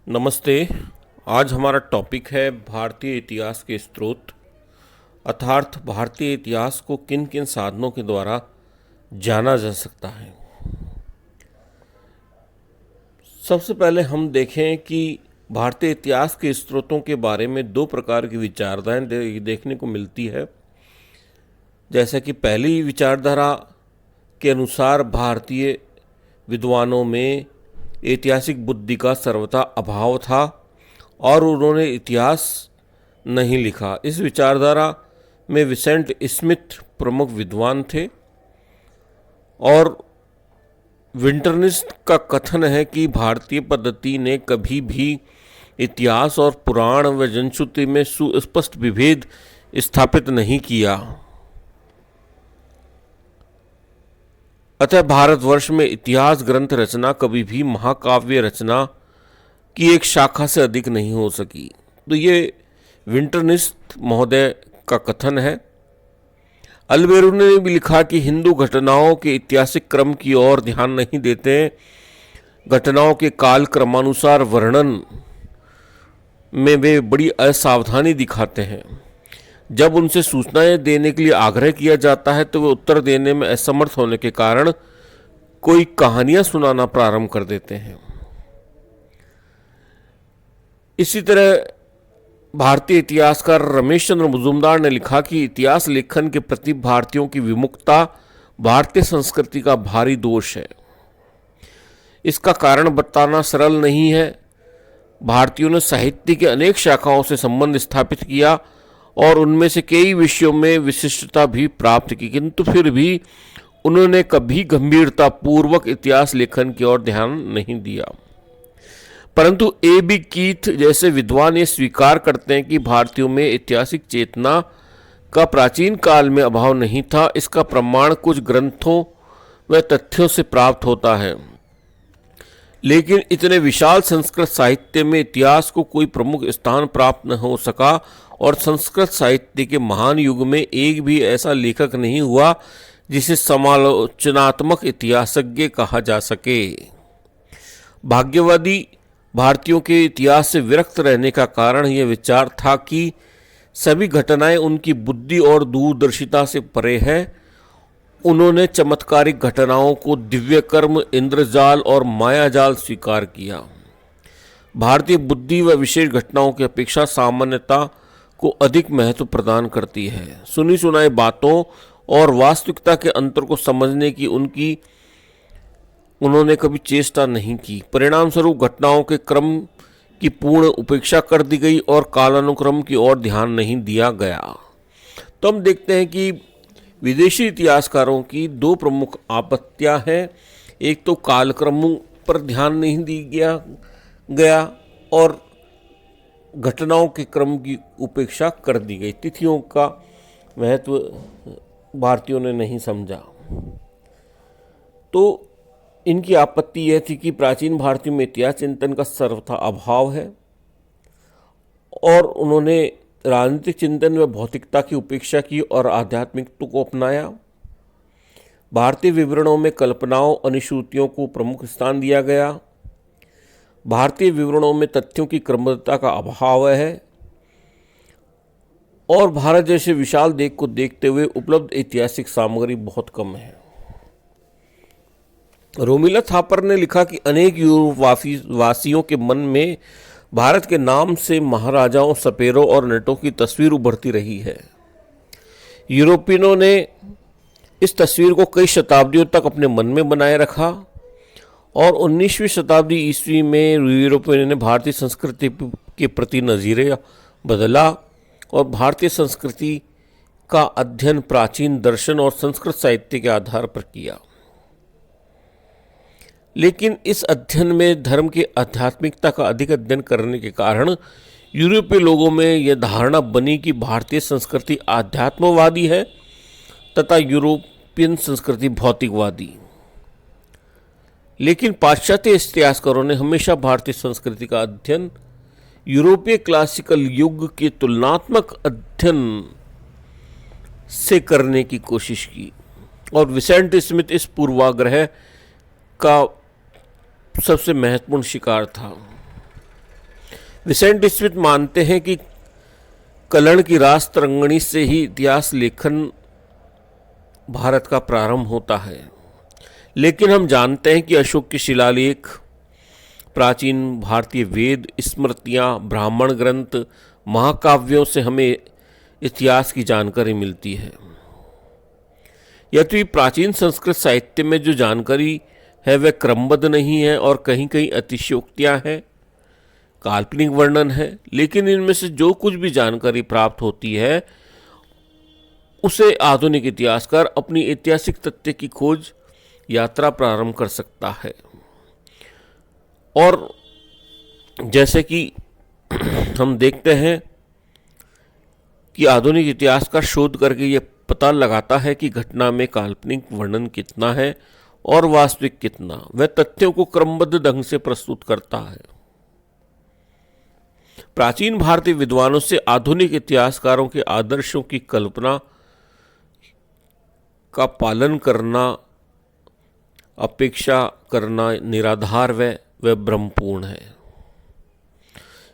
नमस्ते। आज हमारा टॉपिक है भारतीय इतिहास के स्रोत अर्थात भारतीय इतिहास को किन किन साधनों के द्वारा जाना जा सकता है। सबसे पहले हम देखें कि भारतीय इतिहास के स्रोतों के बारे में दो प्रकार की विचारधाराएं देखने को मिलती है। जैसे कि पहली विचारधारा के अनुसार भारतीय विद्वानों में ऐतिहासिक बुद्धि का सर्वथा अभाव था और उन्होंने इतिहास नहीं लिखा। इस विचारधारा में विसेंट स्मिथ प्रमुख विद्वान थे और विंटरनिस्ट का कथन है कि भारतीय पद्धति ने कभी भी इतिहास और पुराण व जनश्रुति में सुस्पष्ट विभेद स्थापित नहीं किया। अतः भारतवर्ष में इतिहास ग्रंथ रचना कभी भी महाकाव्य रचना की एक शाखा से अधिक नहीं हो सकी। तो ये विंटरनिस्ट महोदय का कथन है। अल्बेरू ने भी लिखा कि हिंदू घटनाओं के ऐतिहासिक क्रम की ओर ध्यान नहीं देते, घटनाओं के काल क्रमानुसार वर्णन में वे बड़ी असावधानी दिखाते हैं। जब उनसे सूचनाएं देने के लिए आग्रह किया जाता है तो वे उत्तर देने में असमर्थ होने के कारण कोई कहानियां सुनाना प्रारंभ कर देते हैं। इसी तरह भारतीय इतिहासकार रमेश चंद्र मजूमदार ने लिखा कि इतिहास लेखन के प्रति भारतीयों की विमुखता भारतीय संस्कृति का भारी दोष है। इसका कारण बताना सरल नहीं है। भारतीयों ने साहित्य के अनेक शाखाओं से संबंध स्थापित किया और उनमें से कई विषयों में विशिष्टता भी प्राप्त की, किंतु फिर भी उन्होंने कभी गंभीरता पूर्वक इतिहास लेखन की ओर ध्यान नहीं दिया। परंतु A.B. कीथ जैसे विद्वान ये स्वीकार करते हैं कि भारतीयों में ऐतिहासिक चेतना का प्राचीन काल में अभाव नहीं था। इसका प्रमाण कुछ ग्रंथों व तथ्यों से प्राप्त होता है, लेकिन इतने विशाल संस्कृत साहित्य में इतिहास को कोई प्रमुख स्थान प्राप्त न हो सका और संस्कृत साहित्य के महान युग में एक भी ऐसा लेखक नहीं हुआ जिसे समालोचनात्मक इतिहासज्ञ कहा जा सके। भाग्यवादी भारतीयों के इतिहास से विरक्त रहने का कारण यह विचार था कि सभी घटनाएं उनकी बुद्धि और दूरदर्शिता से परे है। उन्होंने चमत्कारिक घटनाओं को दिव्य कर्म, इंद्रजाल और मायाजाल स्वीकार किया। भारतीय बुद्धि व विशेष घटनाओं की अपेक्षा सामान्यता को अधिक महत्व प्रदान करती है। सुनी सुनाई बातों और वास्तविकता के अंतर को समझने की उन्होंने कभी चेष्टा नहीं की। परिणाम स्वरूप घटनाओं के क्रम की पूर्ण उपेक्षा कर दी गई और कालानुक्रम की ओर ध्यान नहीं दिया गया। तो हम देखते हैं कि विदेशी इतिहासकारों की दो प्रमुख आपत्तियां हैं। एक तो कालक्रमों पर ध्यान नहीं दिया गया और घटनाओं के क्रम की उपेक्षा कर दी गई। तिथियों का महत्व भारतीयों ने नहीं समझा। तो इनकी आपत्ति यह थी कि प्राचीन भारतीय में इतिहास चिंतन का सर्वथा अभाव है और उन्होंने राजनीतिक चिंतन व भौतिकता की उपेक्षा की और आध्यात्मिकता को अपनाया। भारतीय विवरणों में कल्पनाओं, अनुश्रुतियों को प्रमुख स्थान दिया गया। भारतीय विवरणों में तथ्यों की क्रमबद्धता का अभाव है और भारत जैसे विशाल देश को देखते हुए उपलब्ध ऐतिहासिक सामग्री बहुत कम है। रोमिला थापर ने लिखा कि अनेक यूरोप वासियों के मन में भारत के नाम से महाराजाओं, सपेरों और नटों की तस्वीर उभरती रही है। यूरोपियनों ने इस तस्वीर को कई शताब्दियों तक अपने मन में बनाए रखा और 19वीं शताब्दी ईस्वी में यूरोपियनों ने भारतीय संस्कृति के प्रति नज़रिया बदला और भारतीय संस्कृति का अध्ययन प्राचीन दर्शन और संस्कृत साहित्य के आधार पर किया। लेकिन इस अध्ययन में धर्म की आध्यात्मिकता का अधिक अध्ययन करने के कारण यूरोपीय लोगों में यह धारणा बनी कि भारतीय संस्कृति आध्यात्मवादी है तथा यूरोपियन संस्कृति भौतिकवादी। लेकिन पाश्चात्य इतिहासकारों ने हमेशा भारतीय संस्कृति का अध्ययन यूरोपीय क्लासिकल युग के तुलनात्मक अध्ययन से करने की कोशिश की और विसेंट स्मिथ इस पूर्वाग्रह का सबसे महत्वपूर्ण शिकार था। विसेंट स्मिथ मानते हैं कि कलण की रास तरंगणी से ही इतिहास लेखन भारत का प्रारंभ होता है, लेकिन हम जानते हैं कि अशोक के शिलालेख, प्राचीन भारतीय वेद, स्मृतियाँ, ब्राह्मण ग्रंथ, महाकाव्यों से हमें इतिहास की जानकारी मिलती है। यद्यपि प्राचीन संस्कृत साहित्य में जो जानकारी है वह क्रमबद्ध नहीं है और कहीं कहीं अतिशयोक्तियाँ हैं, काल्पनिक वर्णन है, लेकिन इनमें से जो कुछ भी जानकारी प्राप्त होती है उसे आधुनिक इतिहासकार अपनी ऐतिहासिक तथ्य की खोज यात्रा प्रारंभ कर सकता है। और जैसे कि हम देखते हैं कि आधुनिक इतिहासकार शोध करके ये पता लगाता है कि घटना में काल्पनिक वर्णन कितना है और वास्तविक कितना, वह तथ्यों को क्रमबद्ध ढंग से प्रस्तुत करता है। प्राचीन भारतीय विद्वानों से आधुनिक इतिहासकारों के आदर्शों की कल्पना का पालन करना, अपेक्षा करना निराधार व भ्रमपूर्ण है।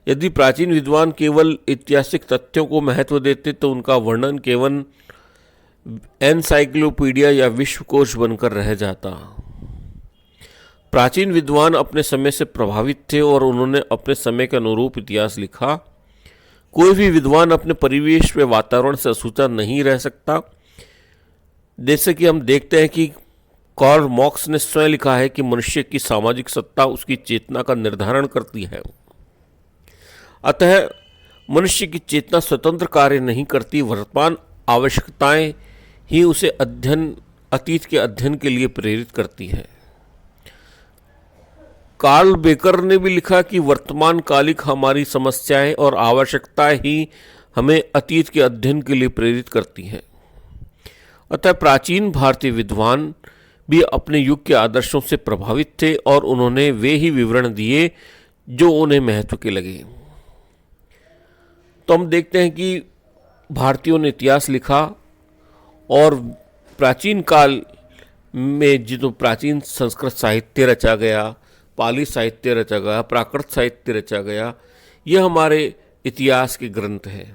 यदि प्राचीन विद्वान केवल ऐतिहासिक तथ्यों को महत्व देते तो उनका वर्णन केवल एनसाइक्लोपीडिया या विश्वकोश बनकर रह जाता। प्राचीन विद्वान अपने समय से प्रभावित थे और उन्होंने अपने समय के अनुरूप इतिहास लिखा। कोई भी विद्वान अपने परिवेश व वातावरण से अछूता नहीं रह सकता। जैसे कि हम देखते हैं कि कार्ल मार्क्स ने स्वयं लिखा है कि मनुष्य की सामाजिक सत्ता उसकी चेतना का निर्धारण करती है। अतः मनुष्य की चेतना स्वतंत्र कार्य नहीं करती, वर्तमान आवश्यकताएं ही उसे अतीत के अध्ययन के लिए प्रेरित करती है। कार्ल बेकर ने भी लिखा कि वर्तमान कालिक हमारी समस्याएं और आवश्यकताएं ही हमें अतीत के अध्ययन के लिए प्रेरित करती हैं। अतः प्राचीन भारतीय विद्वान भी अपने युग के आदर्शों से प्रभावित थे और उन्होंने वे ही विवरण दिए जो उन्हें महत्व के लगे। तो हम देखते हैं कि भारतीयों ने इतिहास लिखा और प्राचीन काल में जो प्राचीन संस्कृत साहित्य रचा गया, पाली साहित्य रचा गया, प्राकृत साहित्य रचा गया, यह हमारे इतिहास के ग्रंथ हैं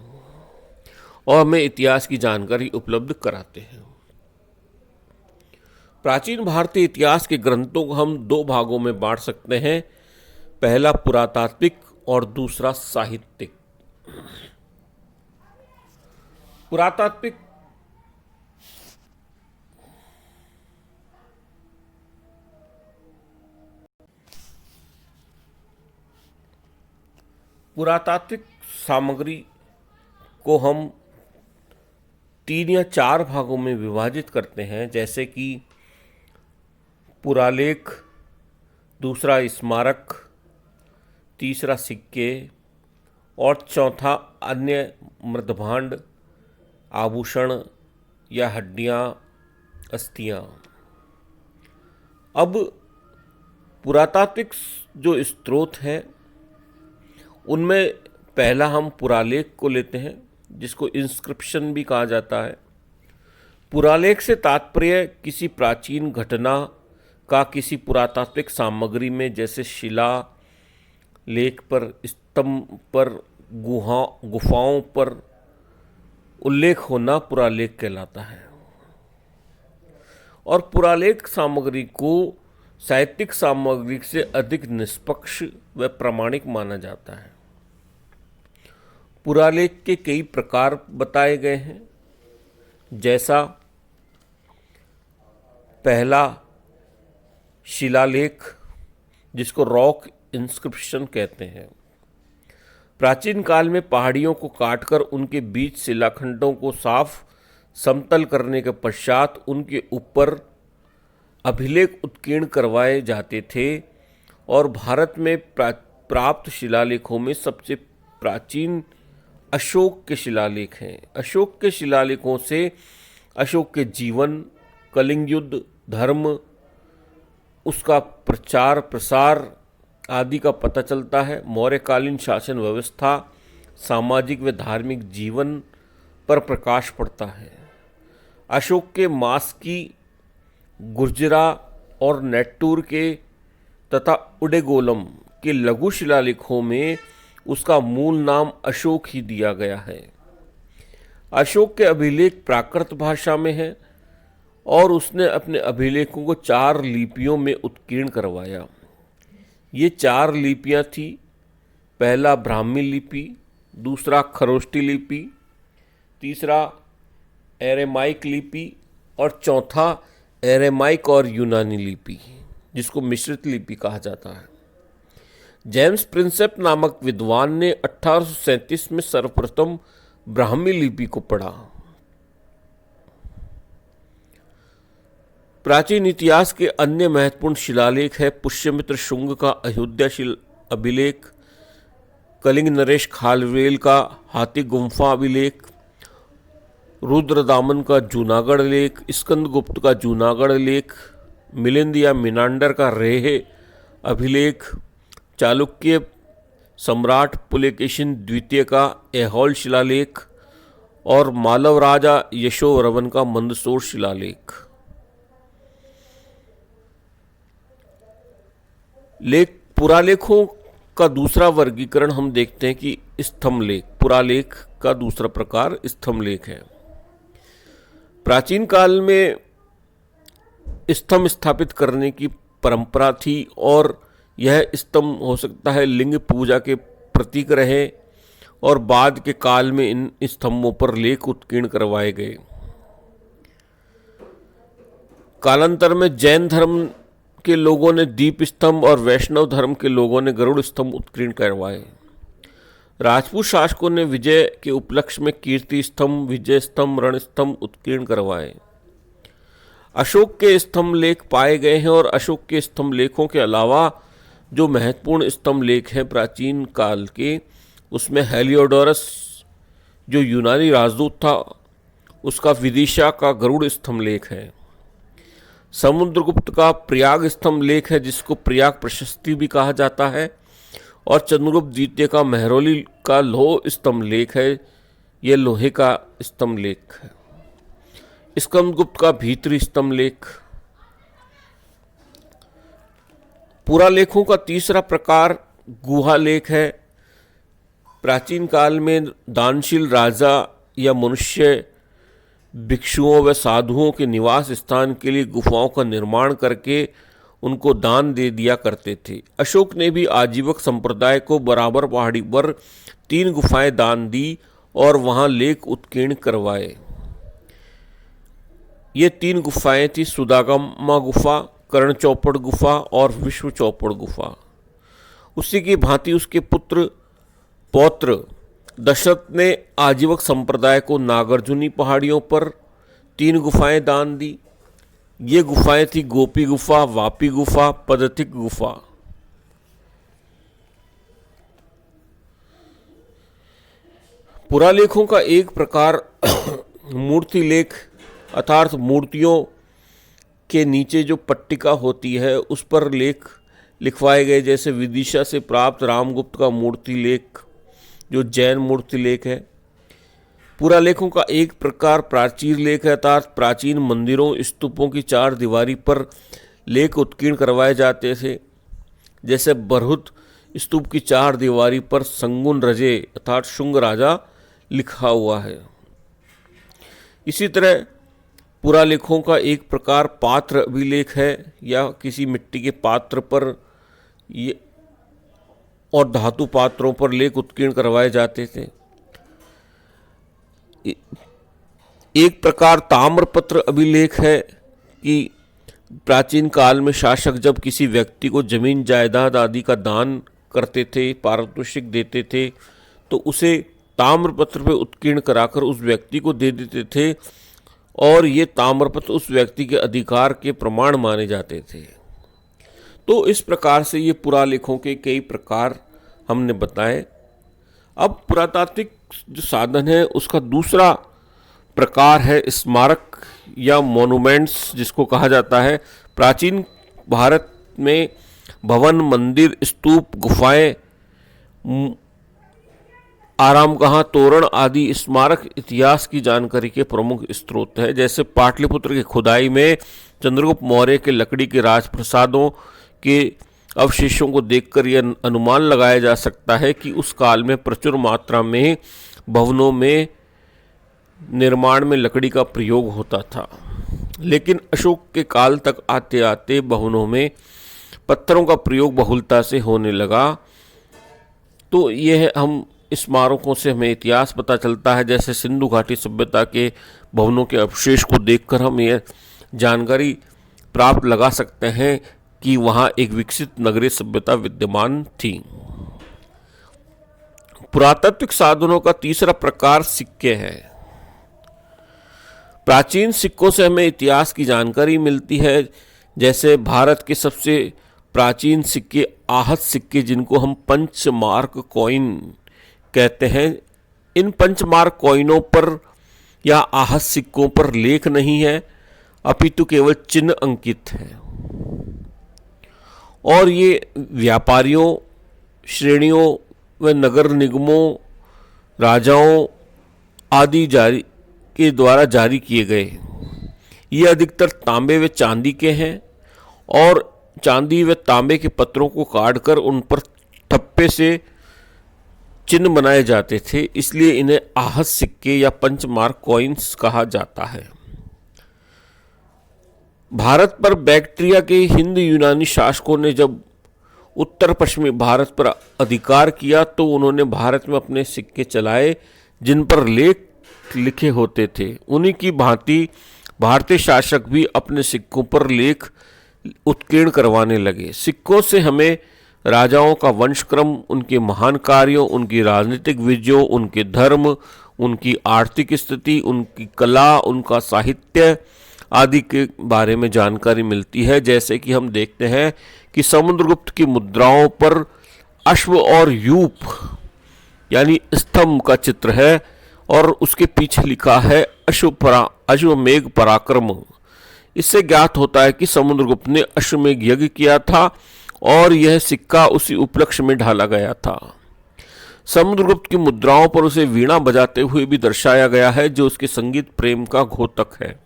और हमें इतिहास की जानकारी उपलब्ध कराते हैं। प्राचीन भारतीय इतिहास के ग्रंथों को हम दो भागों में बांट सकते हैं, पहला पुरातात्विक और दूसरा साहित्यिक। पुरातात्विक सामग्री को हम 3 या 4 भागों में विभाजित करते हैं, जैसे कि पुरालेख, दूसरा स्मारक, तीसरा सिक्के और चौथा अन्य मृदभांड, आभूषण या हड्डियाँ, अस्थियाँ। अब पुरातात्विक जो स्रोत हैं उनमें पहला हम पुरालेख को लेते हैं, जिसको इंस्क्रिप्शन भी कहा जाता है। पुरालेख से तात्पर्य किसी प्राचीन घटना का किसी पुरातात्विक सामग्री में, जैसे शिला लेख पर, स्तंभ पर, गुफाओं पर उल्लेख होना पुरालेख कहलाता है। और पुरालेख सामग्री को साहित्यिक सामग्री से अधिक निष्पक्ष व प्रामाणिक माना जाता है। पुरालेख के कई प्रकार बताए गए हैं, जैसा पहला शिलालेख, जिसको रॉक इंस्क्रिप्शन कहते हैं। प्राचीन काल में पहाड़ियों को काटकर उनके बीच शिलाखंडों को साफ समतल करने के पश्चात उनके ऊपर अभिलेख उत्कीर्ण करवाए जाते थे और भारत में प्राप्त शिलालेखों में सबसे प्राचीन अशोक के शिलालेख हैं। अशोक के शिलालेखों से अशोक के जीवन, कलिंग युद्ध, धर्म, उसका प्रचार प्रसार आदि का पता चलता है। मौर्यकालीन शासन व्यवस्था, सामाजिक व धार्मिक जीवन पर प्रकाश पड़ता है। अशोक के मास्की, गुर्जरा और नेट्टूर के तथा उडेगोलम के लघु शिलालेखों में उसका मूल नाम अशोक ही दिया गया है। अशोक के अभिलेख प्राकृत भाषा में हैं और उसने अपने अभिलेखों को 4 लिपियों में उत्कीर्ण करवाया। ये 4 लिपियां थी, पहला ब्राह्मी लिपि, दूसरा खरोष्टी लिपि, तीसरा एरेमाइक लिपि और चौथा एरेमाइक और यूनानी लिपि, जिसको मिश्रित लिपि कहा जाता है। जेम्स प्रिंसेप नामक विद्वान ने 1837 में सर्वप्रथम ब्राह्मी लिपि को पढ़ा। प्राचीन इतिहास के अन्य महत्वपूर्ण शिलालेख है पुष्यमित्र शुंग का अयोध्या अभिलेख, कलिंग नरेश खालवेल का हाथी गुम्फा अभिलेख, रुद्रदामन का जूनागढ़ लेख, स्कंदगुप्त का जूनागढ़ लेख, मिलिंद या मिनांडर का रेह अभिलेख, चालुक्य सम्राट पुलकेशिन द्वितीय का ऐहोल शिलालेख और मालव राजा यशोवर्मन का मंदसौर शिलालेख। पुरालेखों का दूसरा वर्गीकरण हम देखते हैं कि स्तंभलेख। पुरालेख का दूसरा प्रकार स्तंभलेख है। प्राचीन काल में स्तंभ स्थापित करने की परंपरा थी और यह स्तंभ हो सकता है लिंग पूजा के प्रतीक रहे और बाद के काल में इन स्तंभों पर लेख उत्कीर्ण करवाए गए। कालांतर में जैन धर्म के लोगों ने दीप स्तंभ और वैष्णव धर्म के लोगों ने गरुड़ स्तंभ उत्कीर्ण करवाए। राजपूत शासकों ने विजय के उपलक्ष्य में कीर्ति स्तंभ, विजय स्तंभ, रण स्तंभ उत्कीर्ण करवाए। अशोक के स्तंभ लेख पाए गए हैं और अशोक के स्तंभ लेखों के अलावा जो महत्वपूर्ण स्तंभ लेख हैं प्राचीन काल के, उसमें हेलियोडोरस जो यूनानी राजदूत था उसका विदिशा का गरुड़ स्तंभ लेख है। समुद्रगुप्त का प्रयाग स्तंभ लेख है जिसको प्रयाग प्रशस्ति भी कहा जाता है और चंद्रगुप्त द्वितीय का महरौली का लौह स्तंभ लेख है, यह लोहे का स्तंभ लेख है। स्कंदगुप्त का भीतरी स्तंभ लेख। पुरालेखों का तीसरा प्रकार गुहा लेख है। प्राचीन काल में दानशील राजा या मनुष्य भिक्षुओं व साधुओं के निवास स्थान के लिए गुफाओं का निर्माण करके उनको दान दे दिया करते थे। अशोक ने भी आजीवक संप्रदाय को बराबर पहाड़ी पर 3 गुफाएं दान दी और वहां लेख उत्कीर्ण करवाए। ये 3 गुफाएं थी सुदागमा गुफा, कर्ण चौपड़ गुफा और विश्व चौपड़ गुफा। उसी की भांति उसके पौत्र दशरथ ने आजीवक संप्रदाय को नागार्जुनी पहाड़ियों पर 3 गुफाएं दान दी। ये गुफाएं थी गोपी गुफा, वापी गुफा, पदथिक गुफा। पुरालेखों का एक प्रकार मूर्ति लेख अर्थात मूर्तियों के नीचे जो पट्टिका होती है उस पर लेख लिखवाए गए, जैसे विदिशा से प्राप्त रामगुप्त का मूर्ति लेख जो जैन मूर्ति लेख है। पुरालेखों का एक प्रकार प्राचीर लेख है अर्थात प्राचीन मंदिरों स्तूपों की 4 दीवारी पर लेख उत्कीर्ण करवाए जाते थे, जैसे बरहुत स्तूप की 4 दीवारी पर संगुन रजे अर्थात शुंग राजा लिखा हुआ है। इसी तरह पुरालेखों का एक प्रकार पात्र अभिलेख है या किसी मिट्टी के पात्र पर ये और धातु पात्रों पर लेख उत्कीर्ण करवाए जाते थे। एक प्रकार ताम्रपत्र अभिलेख है कि प्राचीन काल में शासक जब किसी व्यक्ति को जमीन जायदाद आदि का दान करते थे, पारितोषिक देते थे, तो उसे ताम्रपत्र पे उत्कीर्ण कराकर उस व्यक्ति को दे देते थे और ये ताम्रपत्र उस व्यक्ति के अधिकार के प्रमाण माने जाते थे। तो इस प्रकार से ये पुरालेखों के कई प्रकार हमने बताए। अब पुरातात्विक जो साधन है उसका दूसरा प्रकार है स्मारक या मॉन्यूमेंट्स, जिसको कहा जाता है। प्राचीन भारत में भवन, मंदिर, स्तूप, गुफाएं, आरामगाह, तोरण आदि स्मारक इतिहास की जानकारी के प्रमुख स्रोत है। जैसे पाटलिपुत्र की खुदाई में चंद्रगुप्त मौर्य के लकड़ी के राजप्रसादों के अवशेषों को देखकर यह अनुमान लगाया जा सकता है कि उस काल में प्रचुर मात्रा में भवनों में निर्माण में लकड़ी का प्रयोग होता था। लेकिन अशोक के काल तक आते आते भवनों में पत्थरों का प्रयोग बहुलता से होने लगा। तो यह हम स्मारकों से हमें इतिहास पता चलता है। जैसे सिंधु घाटी सभ्यता के भवनों के अवशेष को देखकर हम यह जानकारी प्राप्त लगा सकते हैं कि वहाँ एक विकसित नगरीय सभ्यता विद्यमान थी। पुरातात्विक साधनों का तीसरा प्रकार सिक्के हैं। प्राचीन सिक्कों से हमें इतिहास की जानकारी मिलती है। जैसे भारत के सबसे प्राचीन सिक्के आहत सिक्के, जिनको हम पंचमार्क कॉइन कहते हैं, इन पंचमार्क कॉइनों पर या आहत सिक्कों पर लेख नहीं है, अपितु केवल चिन्ह अंकित है। और ये व्यापारियों, श्रेणियों व नगर निगमों, राजाओं आदि के द्वारा जारी किए गए। ये अधिकतर तांबे व चांदी के हैं और चांदी व तांबे के पत्रों को काटकर उन पर ठप्पे से चिन्ह बनाए जाते थे, इसलिए इन्हें आहत सिक्के या पंचमार्क कॉइन्स कहा जाता है। भारत पर बैक्ट्रिया के हिंद यूनानी शासकों ने जब उत्तर पश्चिमी भारत पर अधिकार किया तो उन्होंने भारत में अपने सिक्के चलाए जिन पर लेख लिखे होते थे। उन्हीं की भांति भारतीय शासक भी अपने सिक्कों पर लेख उत्कीर्ण करवाने लगे। सिक्कों से हमें राजाओं का वंशक्रम, उनके महान कार्यों, उनकी राजनीतिक विजयों, उनके धर्म, उनकी आर्थिक स्थिति, उनकी कला, उनका साहित्य आदि के बारे में जानकारी मिलती है। जैसे कि हम देखते हैं कि समुद्रगुप्त की मुद्राओं पर अश्व और यूप यानी स्तंभ का चित्र है और उसके पीछे लिखा है अश्वमेघ पराक्रम। इससे ज्ञात होता है कि समुद्रगुप्त ने अश्वमेघ यज्ञ किया था और यह सिक्का उसी उपलक्ष्य में ढाला गया था। समुद्रगुप्त की मुद्राओं पर उसे वीणा बजाते हुए भी दर्शाया गया है, जो उसके संगीत प्रेम का घोतक है।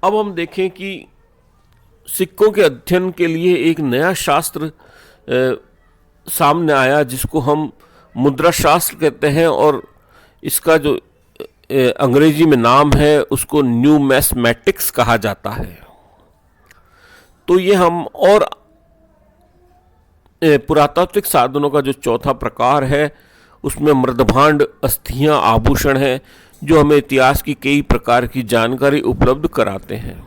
अब हम देखें कि सिक्कों के अध्ययन के लिए एक नया शास्त्र सामने आया जिसको हम मुद्रा शास्त्र कहते हैं और इसका जो अंग्रेजी में नाम है उसको न्यूमेस्मेटिक्स कहा जाता है। तो ये हम और पुरातात्विक साधनों का जो चौथा प्रकार है उसमें मृदभांड, अस्थियां, आभूषण हैं जो हमें इतिहास की कई प्रकार की जानकारी उपलब्ध कराते हैं।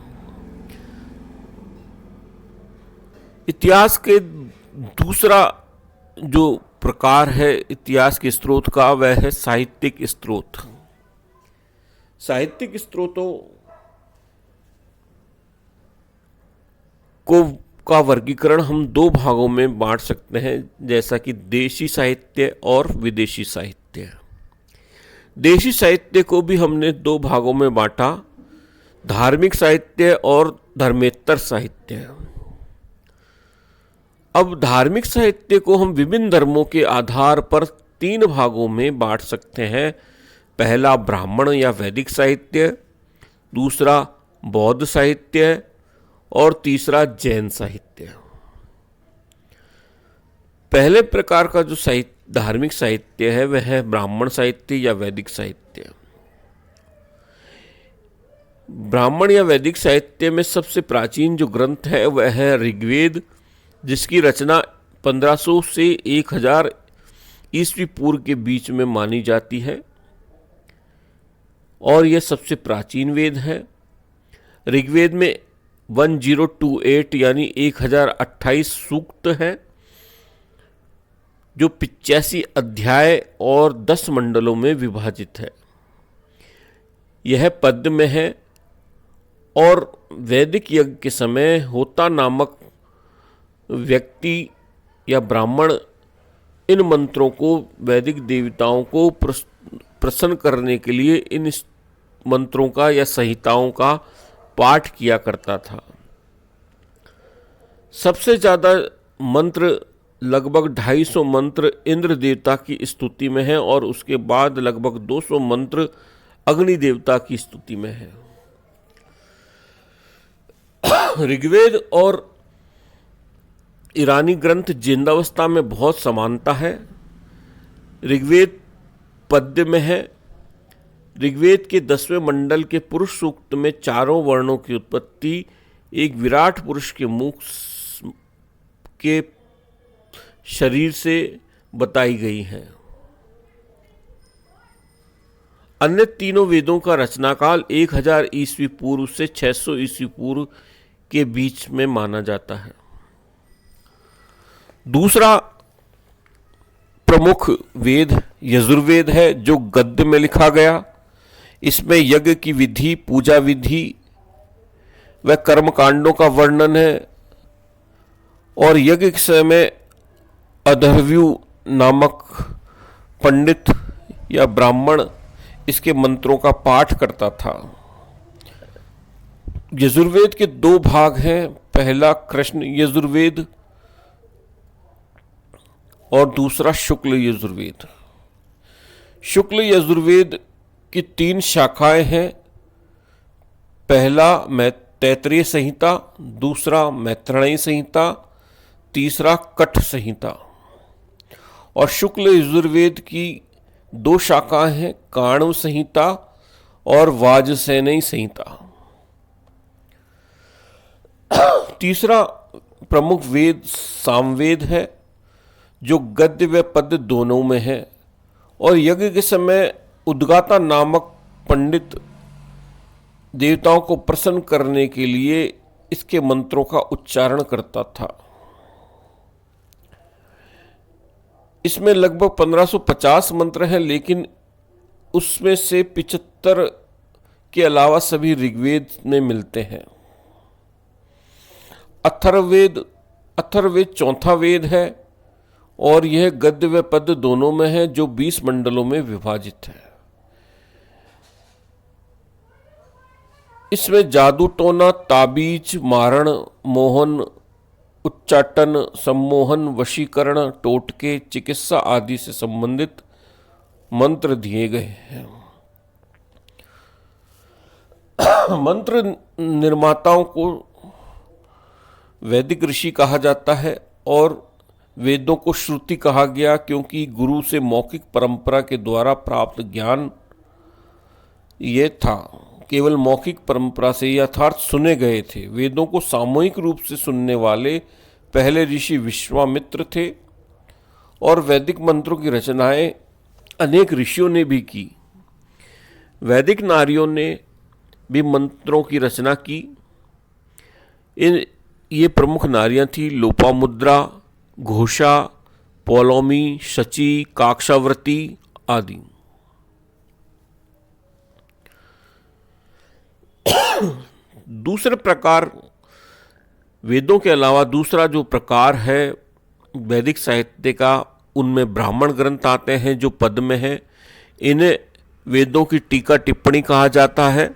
इतिहास के दूसरा जो प्रकार है इतिहास के स्रोत का वह है साहित्यिक स्रोत। साहित्यिक स्रोतों का वर्गीकरण हम दो भागों में बांट सकते हैं, जैसा कि देशी साहित्य और विदेशी साहित्य। देशी साहित्य को भी हमने दो भागों में बांटा, धार्मिक साहित्य और धर्मेत्तर साहित्य। अब धार्मिक साहित्य को हम विभिन्न धर्मों के आधार पर तीन भागों में बांट सकते हैं। पहला ब्राह्मण या वैदिक साहित्य, दूसरा बौद्ध साहित्य और तीसरा जैन साहित्य। पहले प्रकार का जो धार्मिक साहित्य है वह है ब्राह्मण साहित्य या वैदिक साहित्य। ब्राह्मण या वैदिक साहित्य में सबसे प्राचीन जो ग्रंथ है वह है ऋग्वेद, जिसकी रचना 1500 से 1000 ईस्वी पूर्व के बीच में मानी जाती है और यह सबसे प्राचीन वेद है। ऋग्वेद में 1028 यानी 1028 सूक्त है जो 85 अध्याय और 10 मंडलों में विभाजित है। यह पद्य में है और वैदिक यज्ञ के समय होता नामक व्यक्ति या ब्राह्मण इन मंत्रों को वैदिक देवताओं को प्रसन्न करने के लिए इन मंत्रों का या संहिताओं का पाठ किया करता था। सबसे ज़्यादा मंत्र लगभग 250 मंत्र इंद्र देवता की स्तुति में है और उसके बाद लगभग 200 मंत्र अग्नि देवता की स्तुति में है। ऋग्वेद और ईरानी ग्रंथ जिंदावस्था में बहुत समानता है। ऋग्वेद पद्य में है। ऋग्वेद के 10वें मंडल के पुरुष सूक्त में चारों वर्णों की उत्पत्ति एक विराट पुरुष के मुख के शरीर से बताई गई है। अन्य तीनों वेदों का रचनाकाल 1000 ईस्वी पूर्व से 600 ईस्वी पूर्व के बीच में माना जाता है। दूसरा प्रमुख वेद यजुर्वेद है, जो गद्य में लिखा गया। इसमें यज्ञ की विधि, पूजा विधि व कर्मकांडों का वर्णन है और यज्ञ के समय अधर्व्यू नामक पंडित या ब्राह्मण इसके मंत्रों का पाठ करता था। यजुर्वेद के 2 भाग हैं। पहला कृष्ण यजुर्वेद और दूसरा शुक्ल यजुर्वेद। शुक्ल यजुर्वेद की 3 शाखाएं हैं। पहला तैत्तिरीय संहिता, दूसरा मैत्रेयी संहिता, तीसरा कठ संहिता। और शुक्ल यजुर्वेद की 2 शाखाएं हैं, काण्व संहिता और वाजसेनेयी संहिता। तीसरा प्रमुख वेद सामवेद है, जो गद्य व पद्य दोनों में है और यज्ञ के समय उद्गाता नामक पंडित देवताओं को प्रसन्न करने के लिए इसके मंत्रों का उच्चारण करता था। इसमें लगभग 1550 मंत्र हैं, लेकिन उसमें से 75 के अलावा सभी ऋग्वेद में मिलते हैं। अथर्ववेद चौथा वेद है और यह गद्य व पद्य दोनों में है, जो 20 मंडलों में विभाजित है। इसमें जादू टोना, ताबीज, मारण, मोहन, उच्चाटन, सम्मोहन, वशीकरण, टोटके, चिकित्सा आदि से संबंधित मंत्र दिए गए हैं। मंत्र निर्माताओं को वैदिक ऋषि कहा जाता है और वेदों को श्रुति कहा गया, क्योंकि गुरु से मौखिक परंपरा के द्वारा प्राप्त ज्ञान ये था। केवल मौखिक परंपरा से अर्थात सुने गए थे। वेदों को सामूहिक रूप से सुनने वाले पहले ऋषि विश्वामित्र थे और वैदिक मंत्रों की रचनाएं अनेक ऋषियों ने भी की। वैदिक नारियों ने भी मंत्रों की रचना की। ये प्रमुख नारियां थी लोपामुद्रा, घोषा, पौलोमी, शची, काक्षावृति आदि। दूसरे प्रकार वेदों के अलावा दूसरा जो प्रकार है वैदिक साहित्य का, उनमें ब्राह्मण ग्रंथ आते हैं जो पद में है। इन्हें वेदों की टीका टिप्पणी कहा जाता है।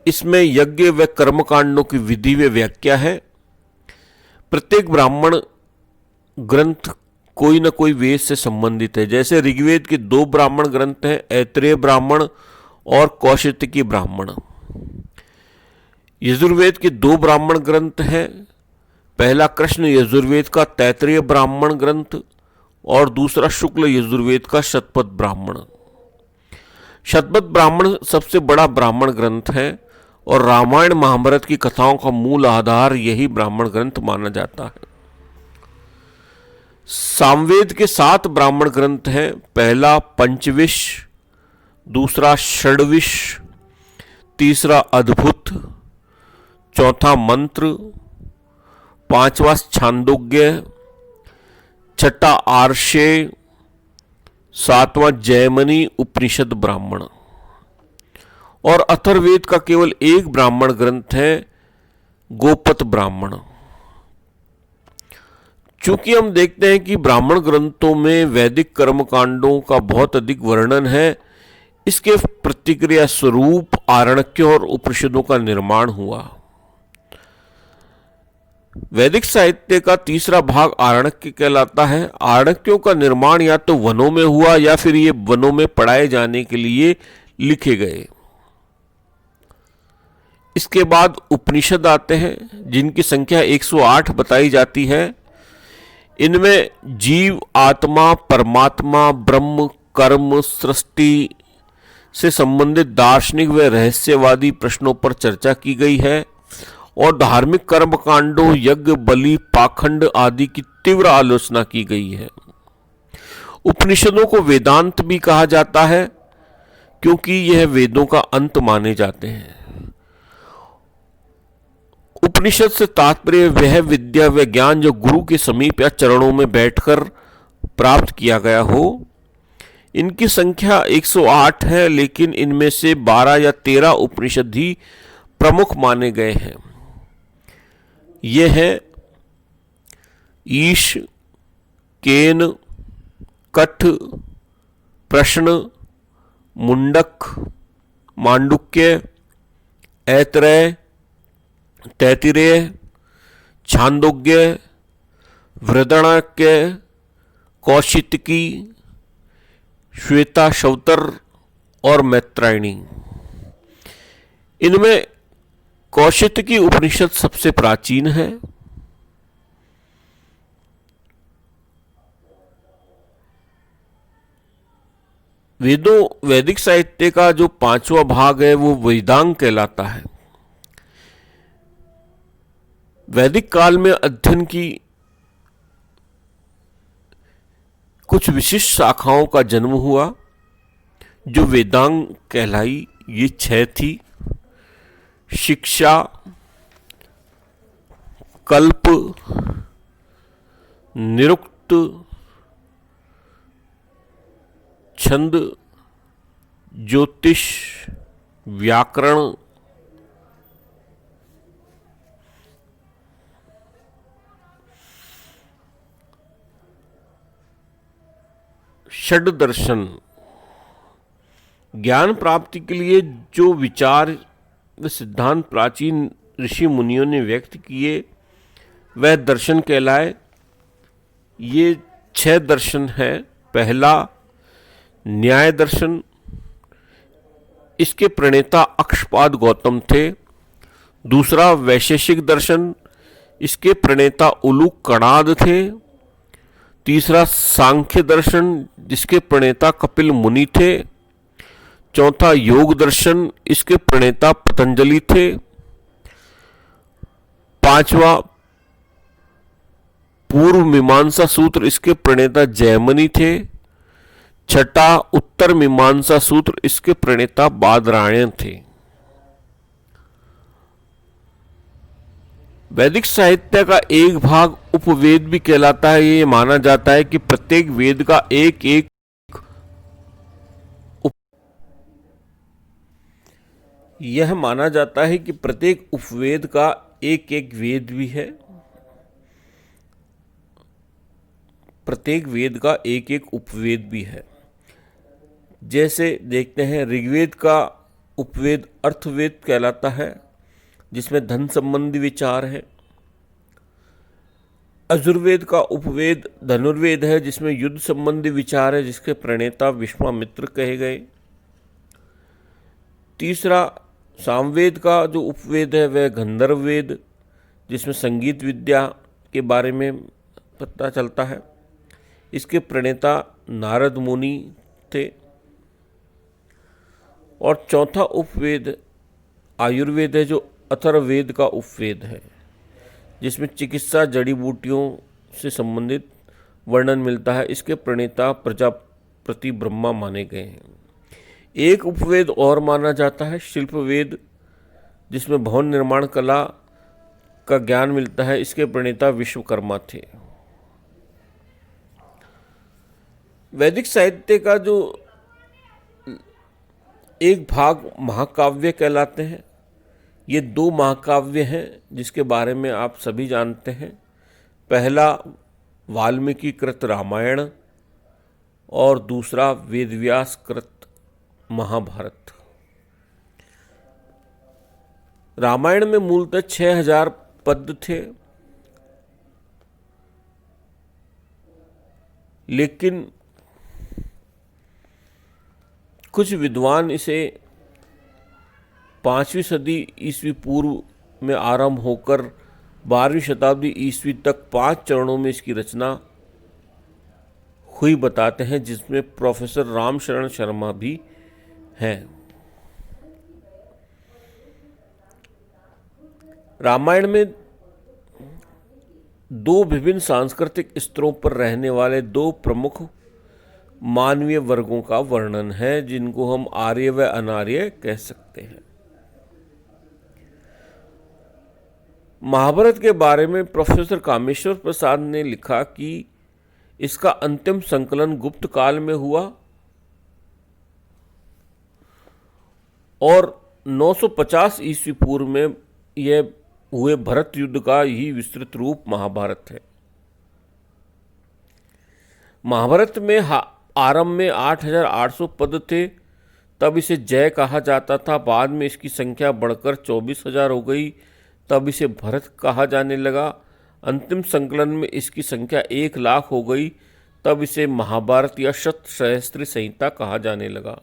इसमें यज्ञ व कर्मकांडों की विधि व व्याख्या है। प्रत्येक ब्राह्मण ग्रंथ कोई न कोई वेद से संबंधित है। जैसे ऋग्वेद के 2 ब्राह्मण ग्रंथ हैं, ऐत्रेय ब्राह्मण और कौशितकी ब्राह्मण। यजुर्वेद के 2 ब्राह्मण ग्रंथ हैं। पहला कृष्ण यजुर्वेद का तैत्तिरीय ब्राह्मण ग्रंथ और दूसरा शुक्ल यजुर्वेद का शतपथ ब्राह्मण। शतपथ ब्राह्मण सबसे बड़ा ब्राह्मण ग्रंथ है और रामायण महाभारत की कथाओं का मूल आधार यही ब्राह्मण ग्रंथ माना जाता है। सामवेद के 7 ब्राह्मण ग्रंथ हैं। पहला पंचविश, दूसरा षड्विश, तीसरा अद्भुत, चौथा मंत्र, 5वां छांदोग्य, छठा आर्षेय, 7वां जयमनी उपनिषद ब्राह्मण। और अथर्ववेद का केवल 1 ब्राह्मण ग्रंथ है, गोपत ब्राह्मण। चूंकि हम देखते हैं कि ब्राह्मण ग्रंथों में वैदिक कर्मकांडों का बहुत अधिक वर्णन है, इसके प्रतिक्रिया स्वरूप आरण्यकों और उपनिषदों का निर्माण हुआ। वैदिक साहित्य का तीसरा भाग आरण्यक कहलाता है। आरण्यकों का निर्माण या तो वनों में हुआ या फिर ये वनों में पढ़ाए जाने के लिए लिखे गए। इसके बाद उपनिषद आते हैं जिनकी संख्या 108 बताई जाती है। इनमें जीव, आत्मा, परमात्मा, ब्रह्म, कर्म, सृष्टि से संबंधित दार्शनिक व रहस्यवादी प्रश्नों पर चर्चा की गई है और धार्मिक कर्म कांडों, यज्ञ, बलि, पाखंड आदि की तीव्र आलोचना की गई है। उपनिषदों को वेदांत भी कहा जाता है क्योंकि यह वेदों का अंत माने जाते हैं। उपनिषद से तात्पर्य वह विद्या व ज्ञान जो गुरु के समीप या चरणों में बैठकर प्राप्त किया गया हो। इनकी संख्या 108 है, लेकिन इनमें से 12 या 13 उपनिषद ही प्रमुख माने गए हैं। ये हैं ईश, केन, कठ, प्रश्न, मुंडक, मांडुक्य, ऐतरेय, तैत्तिरेय, छांदोग्य, वृदणाक्य, कौशितकी, श्वेताश्वतर और मैत्रायणी। इनमें कौशितकी उपनिषद सबसे प्राचीन है। वैदिक साहित्य का जो 5वां भाग है वो वेदांग कहलाता है। वैदिक काल में अध्ययन की कुछ विशिष्ट शाखाओं का जन्म हुआ जो वेदांग कहलाई। ये 6 थी: शिक्षा, कल्प, निरुक्त, छंद, ज्योतिष, व्याकरण, षड दर्शन। ज्ञान प्राप्ति के लिए जो विचार व सिद्धांत प्राचीन ऋषि मुनियों ने व्यक्त किए वह दर्शन कहलाए। ये 6 दर्शन हैं। पहला न्याय दर्शन, इसके प्रणेता अक्षपाद गौतम थे। दूसरा वैशेषिक दर्शन, इसके प्रणेता उलूक कणाद थे। तीसरा सांख्य दर्शन, जिसके प्रणेता कपिल मुनि थे। चौथा योग दर्शन, इसके प्रणेता पतंजलि थे। पांचवा पूर्व मीमांसा सूत्र, इसके प्रणेता जयमनी थे। छठा उत्तर मीमांसा सूत्र, इसके प्रणेता बादरायण थे। वैदिक साहित्य का एक भाग उपवेद भी कहलाता है। ये माना जाता है कि प्रत्येक वेद का एक एक यह माना जाता है कि प्रत्येक उपवेद का एक एक वेद भी है। प्रत्येक वेद का एक एक उपवेद भी है। जैसे देखते हैं, ऋग्वेद का उपवेद अर्थवेद कहलाता है जिसमें धन संबंधी विचार है। यजुर्वेद का उपवेद धनुर्वेद है जिसमें युद्ध संबंधी विचार है, जिसके प्रणेता विश्वामित्र कहे गए। तीसरा सामवेद का जो उपवेद है वह गंधर्व वेद, जिसमें संगीत विद्या के बारे में पता चलता है। इसके प्रणेता नारद मुनि थे। और चौथा उपवेद आयुर्वेद है, जो अथर्ववेद का उपवेद है, जिसमें चिकित्सा जड़ी बूटियों से संबंधित वर्णन मिलता है। इसके प्रणेता प्रजापति ब्रह्मा माने गए हैं। एक उपवेद और माना जाता है शिल्प वेद, जिसमें भवन निर्माण कला का ज्ञान मिलता है। इसके प्रणेता विश्वकर्मा थे। वैदिक साहित्य का जो एक भाग महाकाव्य कहलाते हैं। ये 2 महाकाव्य हैं जिसके बारे में आप सभी जानते हैं। पहला वाल्मीकि कृत रामायण और दूसरा वेदव्यास कृत महाभारत। रामायण में मूलतः 6000 पद्य थे, लेकिन कुछ विद्वान इसे 5वीं सदी ईस्वी पूर्व में आरंभ होकर 12वीं शताब्दी ईस्वी तक 5 चरणों में इसकी रचना हुई बताते हैं, जिसमें प्रोफेसर रामशरण शर्मा भी हैं। रामायण में 2 विभिन्न सांस्कृतिक स्तरों पर रहने वाले 2 प्रमुख मानवीय वर्गों का वर्णन है, जिनको हम आर्य व अनार्य कह सकते हैं। महाभारत के बारे में प्रोफेसर कामेश्वर प्रसाद ने लिखा कि इसका अंतिम संकलन गुप्त काल में हुआ और 950 ईस्वी पूर्व में यह हुए भरत युद्ध का ही विस्तृत रूप महाभारत है। महाभारत में आरंभ में 8800 पद थे, तब इसे जय कहा जाता था। बाद में इसकी संख्या बढ़कर 24,000 हो गई, तब इसे भरत कहा जाने लगा। अंतिम संकलन में इसकी संख्या 1 लाख हो गई, तब इसे महाभारत या शतसहस्त्र संहिता कहा जाने लगा।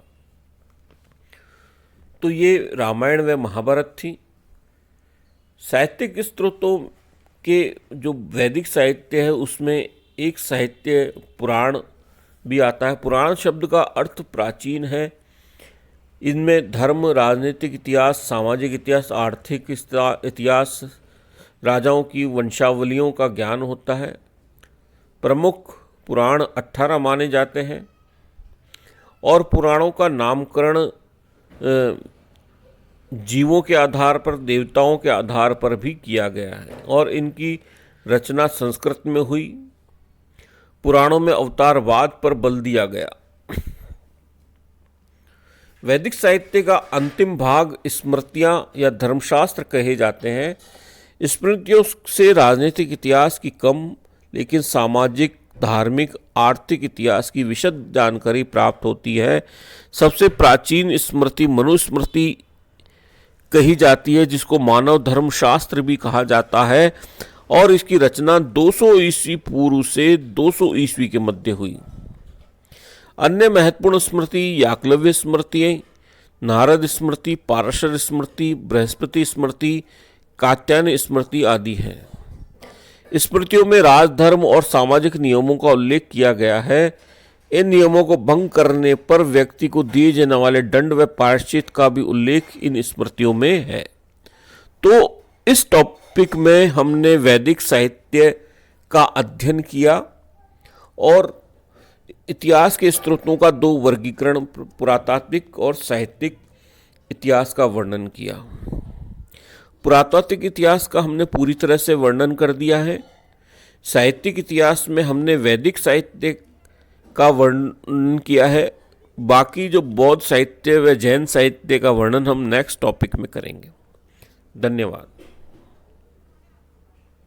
तो ये रामायण व महाभारत थी। साहित्यिक स्रोतों के जो वैदिक साहित्य है उसमें एक साहित्य पुराण भी आता है। पुराण शब्द का अर्थ प्राचीन है। इनमें धर्म, राजनीतिक इतिहास, सामाजिक इतिहास, आर्थिक इतिहास, राजाओं की वंशावलियों का ज्ञान होता है। प्रमुख पुराण 18 माने जाते हैं और पुराणों का नामकरण जीवों के आधार पर, देवताओं के आधार पर भी किया गया है और इनकी रचना संस्कृत में हुई। पुराणों में अवतारवाद पर बल दिया गया। वैदिक साहित्य का अंतिम भाग स्मृतियाँ या धर्मशास्त्र कहे जाते हैं। स्मृतियों से राजनीतिक इतिहास की कम लेकिन सामाजिक, धार्मिक, आर्थिक इतिहास की विशद जानकारी प्राप्त होती है। सबसे प्राचीन स्मृति मनुस्मृति कही जाती है, जिसको मानव धर्मशास्त्र भी कहा जाता है और इसकी रचना 200 ईस्वी पूर्व से 200 ईस्वी के मध्य हुई। अन्य महत्वपूर्ण स्मृति याकलव्य स्मृति, नारद स्मृति, पाराशर स्मृति, बृहस्पति स्मृति, कात्यायन स्मृति आदि हैं। स्मृतियों में राजधर्म और सामाजिक नियमों का उल्लेख किया गया है। इन नियमों को भंग करने पर व्यक्ति को दिए जाने वाले दंड व प्रायश्चित का भी उल्लेख इन स्मृतियों में है। तो इस टॉपिक में हमने वैदिक साहित्य का अध्ययन किया और इतिहास के स्रोतों का 2 वर्गीकरण, पुरातात्विक और साहित्यिक इतिहास का वर्णन किया। पुरातात्विक इतिहास का हमने पूरी तरह से वर्णन कर दिया है। साहित्यिक इतिहास में हमने वैदिक साहित्य का वर्णन किया है। बाकी जो बौद्ध साहित्य व जैन साहित्य का वर्णन हम नेक्स्ट टॉपिक में करेंगे। धन्यवाद।